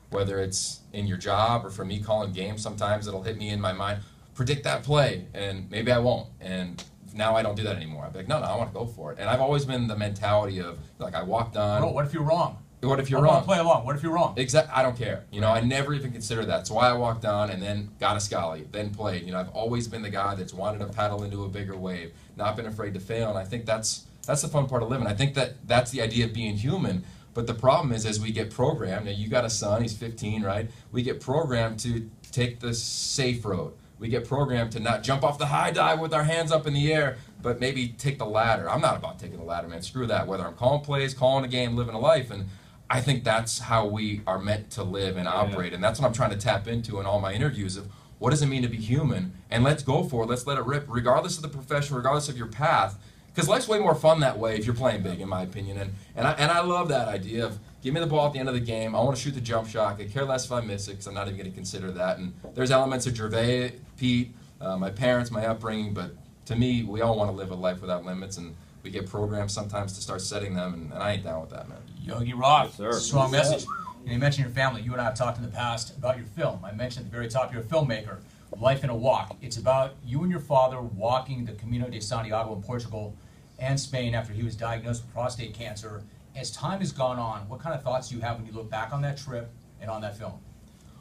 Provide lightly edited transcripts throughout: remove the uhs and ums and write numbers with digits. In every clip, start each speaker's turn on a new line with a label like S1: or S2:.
S1: whether it's in your job or for me calling games. Sometimes it'll hit me in my mind, predict that play, and maybe I won't. And now I don't do that anymore. I'd be like, no, I want to go for it. And I've always been the mentality of, like, I walked on.
S2: Bro, what if you're wrong?
S1: What if you're
S2: wrong?
S1: wrong?
S2: Play along. What if you're wrong?
S1: Exactly. I don't care. You know, I never even considered that. That's why I walked on and then got a Scally, then played. You know, I've always been the guy that's wanted to paddle into a bigger wave, not been afraid to fail. And I think that's the fun part of living. I think that's the idea of being human. But the problem is, as we get programmed, now you got a son, he's 15, right? We get programmed to take the safe road. We get programmed to not jump off the high dive with our hands up in the air, but maybe take the ladder. I'm not about taking the ladder, man. Screw that. Whether I'm calling plays, calling a game, living a life, and I think that's how we are meant to live and operate, and that's what I'm trying to tap into in all my interviews of what does it mean to be human, and let's go for it, let's let it rip, regardless of the profession, regardless of your path, because life's way more fun that way if you're playing big, in my opinion, and I love that idea of give me the ball at the end of the game, I want to shoot the jump shot, I could care less if I miss it, because I'm not even going to consider that, and there's elements of Gervais, Pete, my parents, my upbringing, but to me, we all want to live a life without limits, and we get programmed sometimes to start setting them, and I ain't down with that, man.
S2: Yogi Roth,
S3: Yes, sir.
S2: strong message. And you mentioned your family. You and I have talked in the past about your film. I mentioned at the very top you're a filmmaker, Life in a Walk. It's about you and your father walking the Camino de Santiago in Portugal and Spain after he was diagnosed with prostate cancer. As time has gone on, what kind of thoughts do you have when you look back on that trip and on that film?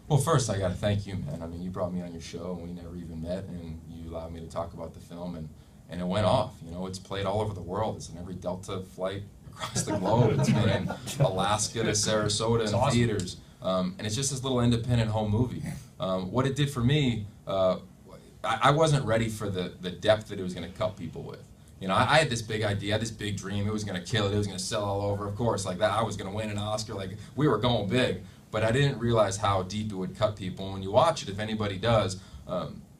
S1: Well, first, I got to thank you, man. I mean, you brought me on your show, and we never even met, and you allowed me to talk about the film, and it went off. You know, it's played all over the world. It's in every Delta flight across the globe. It's been in Alaska to Sarasota in
S2: awesome.
S1: theaters. And it's just this little independent home movie. What it did for me, I wasn't ready for the depth that it was going to cut people with. You know, I had this big idea, I had this big dream. It was going to kill it. It was going to sell all over. Of course, like that, I was going to win an Oscar. Like, we were going big. But I didn't realize how deep it would cut people. And when you watch it, if anybody does,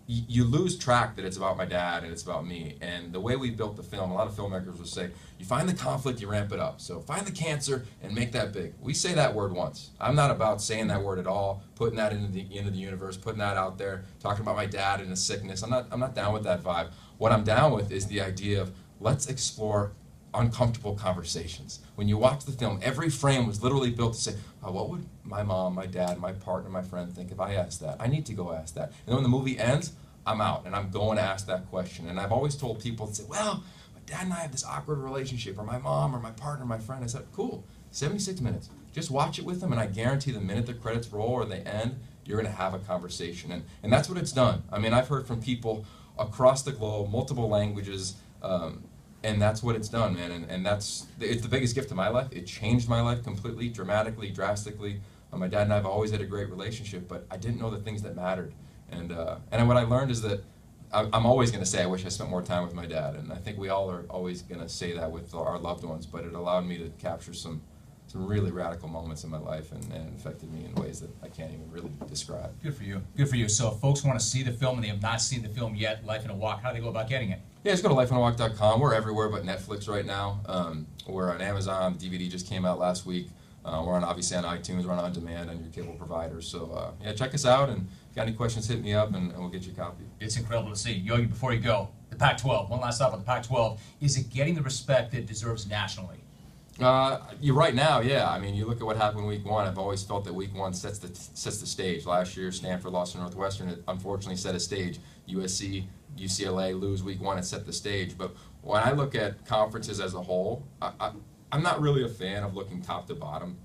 S1: you lose track that it's about my dad and it's about me. And the way we built the film, a lot of filmmakers will say, you find the conflict, you ramp it up. So find the cancer and make that big. We say that word once. I'm not about saying that word at all, putting that into the universe, putting that out there, talking about my dad and his sickness. I'm not down with that vibe. What I'm down with is the idea of let's explore uncomfortable conversations. When you watch the film, every frame was literally built to say, oh, what would my mom, my dad, my partner, my friend think if I asked that? I need to go ask that. And then when the movie ends, I'm out and I'm going to ask that question. And I've always told people to say, well, my dad and I have this awkward relationship, or my mom, or my partner, my friend. I said, cool, 76 minutes. Just watch it with them, and I guarantee the minute the credits roll or they end, you're going to have a conversation. And that's what it's done. I mean, I've heard from people across the globe, multiple languages, and that's what it's done, man. And it's the biggest gift of my life. It changed my life completely, dramatically, drastically. My dad and I have always had a great relationship, but I didn't know the things that mattered. And what I learned is that I'm always going to say I wish I spent more time with my dad. And I think we all are always going to say that with our loved ones. But it allowed me to capture some really radical moments in my life, and it affected me in ways that I can't even really describe.
S2: Good for you. Good for you. So if folks want to see the film and they have not seen the film yet, Life in a Walk, how do they go about getting it?
S1: Yeah, just go to lifeinawalk.com. We're everywhere but Netflix right now. We're on Amazon. The DVD just came out last week. We're obviously on iTunes. We're on demand on your cable providers. So yeah, check us out. And if you got any questions, hit me up, and we'll get you a copy.
S2: It's incredible to see. Yogi, before you go, the Pac-12. One last thought about the Pac-12. Is it getting the respect that it deserves nationally?
S1: You're right now, yeah. I mean, you look at what happened week one. I've always felt that week one sets the stage. Last year, Stanford lost to Northwestern. It unfortunately set a stage. USC, UCLA lose week one. It set the stage. But when I look at conferences as a whole, I'm not really a fan of looking top to bottom.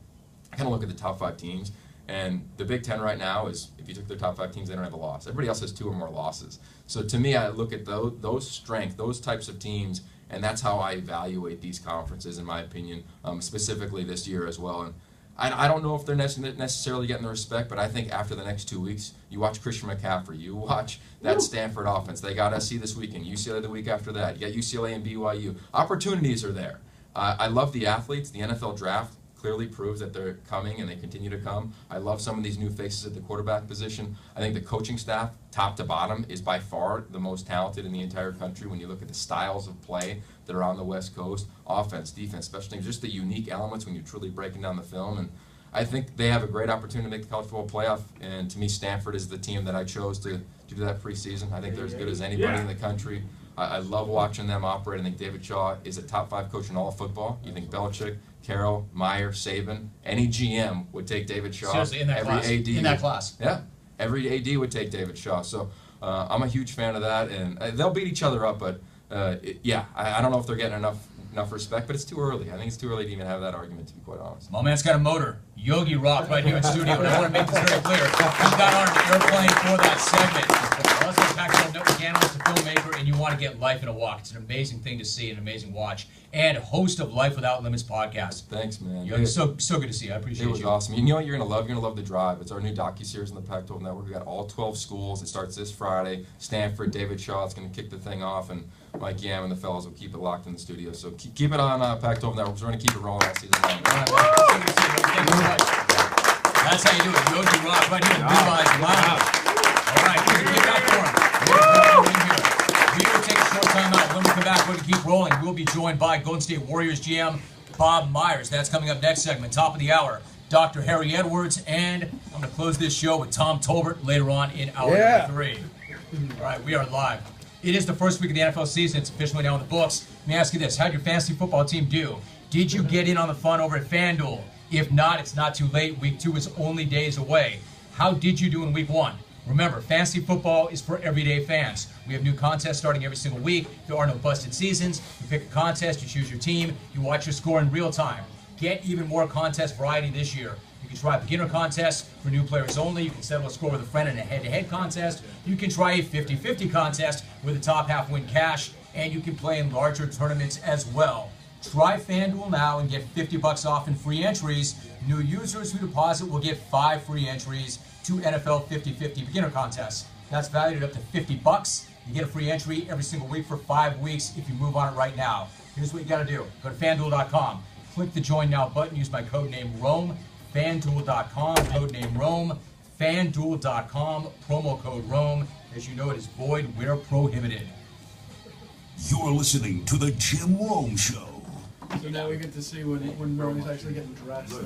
S1: I kind of look at the top 5 teams. And the Big Ten right now is, if you took their top 5 teams, they don't have a loss. Everybody else has 2 or more losses. So to me, I look at those strengths, those types of teams, and that's how I evaluate these conferences, in my opinion, specifically this year as well. And I don't know if they're necessarily getting the respect, but I think after the next 2 weeks, you watch Christian McCaffrey, you watch that Stanford offense. They got SC this weekend, UCLA the week after that. You got UCLA and BYU. Opportunities are there. I love the athletes. The NFL draft clearly proves that they're coming, and they continue to come. I love some of these new faces at the quarterback position. I think the coaching staff, top to bottom, is by far the most talented in the entire country when you look at the styles of play that are on the West Coast, offense, defense, special teams, just the unique elements when you're truly breaking down the film. And I think they have a great opportunity to make the college football playoff, and to me, Stanford is the team that I chose to do that preseason. I think they're as good as anybody in the country. I love watching them operate. I think David Shaw is a top 5 coach in all of football. You think Belichick, Carroll, Meyer, Saban, any GM would take David Shaw.
S2: Seriously, in that
S1: every
S2: class.
S1: AD
S2: In that class.
S1: Yeah, every AD would take David Shaw. So I'm a huge fan of that, and they'll beat each other up. But I don't know if they're getting enough respect, but it's too early. I think it's too early to even have that argument, to be quite honest.
S2: My man's got a motor. Yogi Roth right here in studio, and I want to make this very clear. He got on an airplane for that segment. Also, Pac-12 Network analyst, a filmmaker, and you want to get Life in a Walk. It's an amazing thing to see, an amazing watch, and host of Life Without Limits podcast.
S1: Thanks, man.
S2: Yogi, so good to see you. I appreciate you.
S1: It was awesome. You know what you're gonna love? You're gonna love The Drive. It's our new docuseries on the Pac-12 Network. We got all 12 schools. It starts this Friday. Stanford, David Shaw is gonna kick the thing off, and Mike Yam and the fellas will keep it locked in the studio. So keep it on Pac-12 Network. We're gonna keep it rolling all season long.
S2: All right, man. Good to see you. Thank you so much. That's how you do it. Yogi Roth right here in Blue Eyes Lounge. All right, here's a kick out for him. We will take a short time out. When we come back, we're going to keep rolling. We'll be joined by Golden State Warriors GM Bob Myers. That's coming up next segment, top of the hour. Dr. Harry Edwards, and I'm going to close this show with Tom Tolbert later on in hour number 3. All right, we are live. It is the first week of the NFL season. It's officially now in the books. Let me ask you this. How did your fantasy football team do? Did you get in on the fun over at FanDuel? If not, it's not too late. Week 2 is only days away. How did you do in Week 1? Remember, fantasy football is for everyday fans. We have new contests starting every single week. There are no busted seasons. You pick a contest, you choose your team, you watch your score in real time. Get even more contest variety this year. You can try a beginner contest for new players only. You can settle a score with a friend in a head-to-head contest. You can try a 50-50 contest where the top half win cash, and you can play in larger tournaments as well. Try FanDuel now and get $50 off in free entries. New users who deposit will get 5 free entries to NFL 50-50 beginner contests. That's valued at up to $50. You get a free entry every single week for 5 weeks if you move on it right now. Here's what you got to do. Go to FanDuel.com. Click the Join Now button. Use my code name ROME. FanDuel.com. Code name ROME. FanDuel.com. Promo code ROME. As you know, it is void where prohibited.
S3: You're listening to The Jim Rome Show.
S4: So now we get to see when Rome's actually getting dressed.
S5: That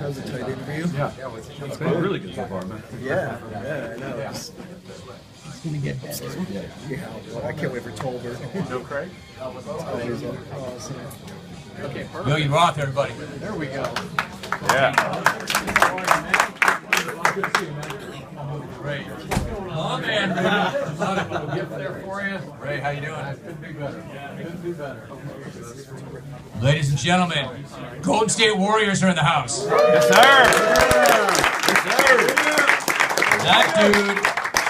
S5: was a tight interview.
S6: Yeah, it's been really good so far, man.
S5: Yeah, I know. It's gonna get better. Yeah, well, I can't wait for Tolbert.
S6: No, Craig?
S5: Tolbert's awesome.
S6: Okay, perfect.
S2: Yogi Roth, everybody.
S4: There we go.
S6: Yeah.
S2: Ray. Oh, man, Ray. Gift there for you. Ray, how you doing?
S4: Could be better. Could be better.
S2: Ladies and gentlemen, Golden State Warriors are in the house.
S6: Yes, sir.
S2: That dude,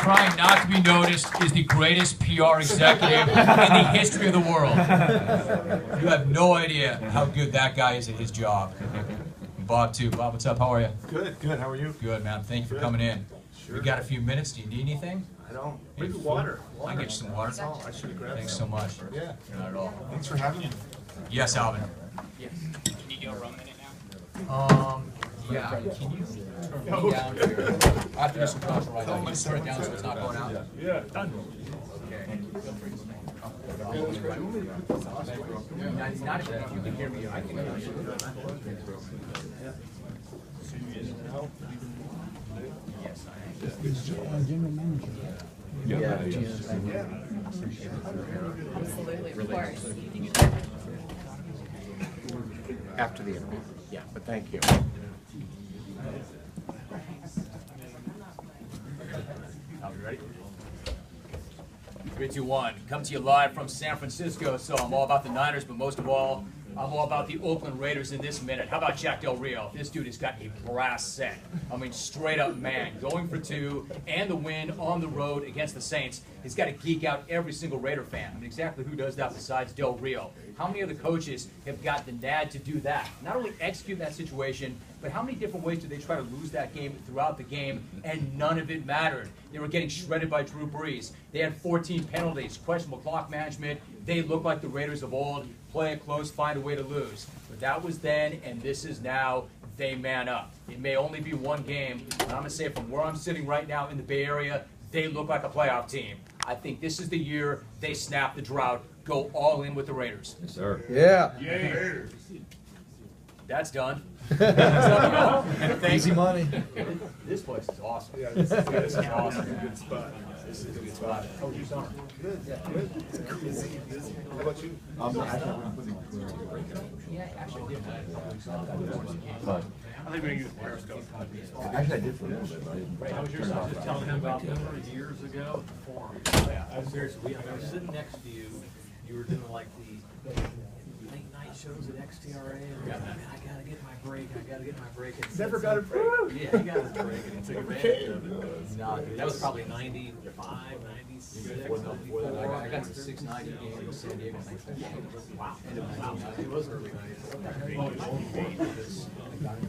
S2: trying not to be noticed, is the greatest PR executive in the history of the world. You have no idea how good that guy is at his job. Bob, too. Bob, what's up? How are you?
S7: Good, good. How are you?
S2: Good, man. Thank you for coming in.
S7: Sure.
S2: We got a few minutes. Do you need anything?
S7: I don't.
S2: Any
S7: Maybe
S2: food?
S7: water.
S2: I can get you some water.
S7: Oh, I should have grabbed
S2: Thanks so
S7: some.
S2: much.
S7: Yeah.
S2: Not at all.
S7: Thanks for having me.
S2: Yes, Alvin.
S8: Yes. Can you do a Rome minute now?
S2: Yeah. Can you turn me down here? I have to do some cross right now. You just turn it down so it's not going out.
S6: Yeah, done.
S2: Okay. Feel free to speak. Not if you can hear me. I can hear you. Yes, I am.
S5: General manager.
S8: Absolutely, of course.
S9: After the interview. Yeah, but thank you.
S2: 3, 2, 1. Come to you live from San Francisco. So I'm all about the Niners, but most of all, I'm all about the Oakland Raiders in this minute. How about Jack Del Rio? This dude has got a brass set. I mean, straight up man. Going for 2 and the win on the road against the Saints. He's got to geek out every single Raider fan. I mean, exactly who does that besides Del Rio? How many other coaches have got the NAD to do that? Not only execute that situation, but how many different ways did they try to lose that game throughout the game, and none of it mattered? They were getting shredded by Drew Brees. They had 14 penalties, questionable clock management. They look like the Raiders of old, play it close, find a way to lose. But that was then, and this is now. They man up. It may only be one game, but I'm going to say from where I'm sitting right now in the Bay Area, they look like a playoff team. I think this is the year they snap the drought, go all in with the Raiders.
S6: Yes, sir.
S5: Yeah.
S2: Dad's done. Thank
S5: Easy
S2: you.
S5: money.
S2: This place is awesome.
S7: Yeah,
S2: This is
S7: a
S2: awesome.
S7: good spot.
S2: This is a good spot. How was your summer?
S7: Good, yeah, good. How about you? I think we're gonna use Periscope.
S5: Actually, I did for a little bit, but I didn't.
S10: I was just telling him about a number of years ago at the forum. I was seriously, I was sitting next to you, you were doing like the late night shows at XTRA, and man, I gotta get my break, I gotta get my break. And
S7: Never got a break.
S10: Yeah, he got his break, and he took advantage of it. No, dude, that was probably 95, 96, 94.
S2: I got to 690 games in San Diego.
S10: Wow. Wow, it was early nights.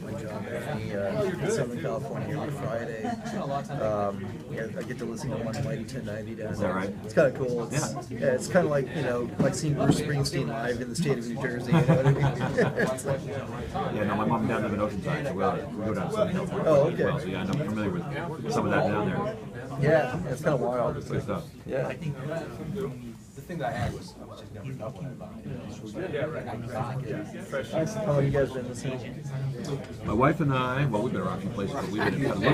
S5: My job in Southern California every Friday. Yeah, I get to listen to one Mighty 1090 down there. Is that right? It's kind of cool. It's, yeah, it's kind of like, you know, like seeing Bruce Springsteen live in the state of New Jersey. You know what I mean?
S11: Yeah, no, my mom and dad live in Oceanside, so we go down to Southern California
S5: Oh, okay.
S11: as well. So yeah, I'm familiar with some of that down there.
S5: Yeah, it's kind of wild.
S11: Good stuff.
S5: Yeah.
S2: The thing that I had was, I was just never double about it.
S5: How long you guys been listening?
S11: My wife and I, well, we've been around a few places, but we've been in Petaluma.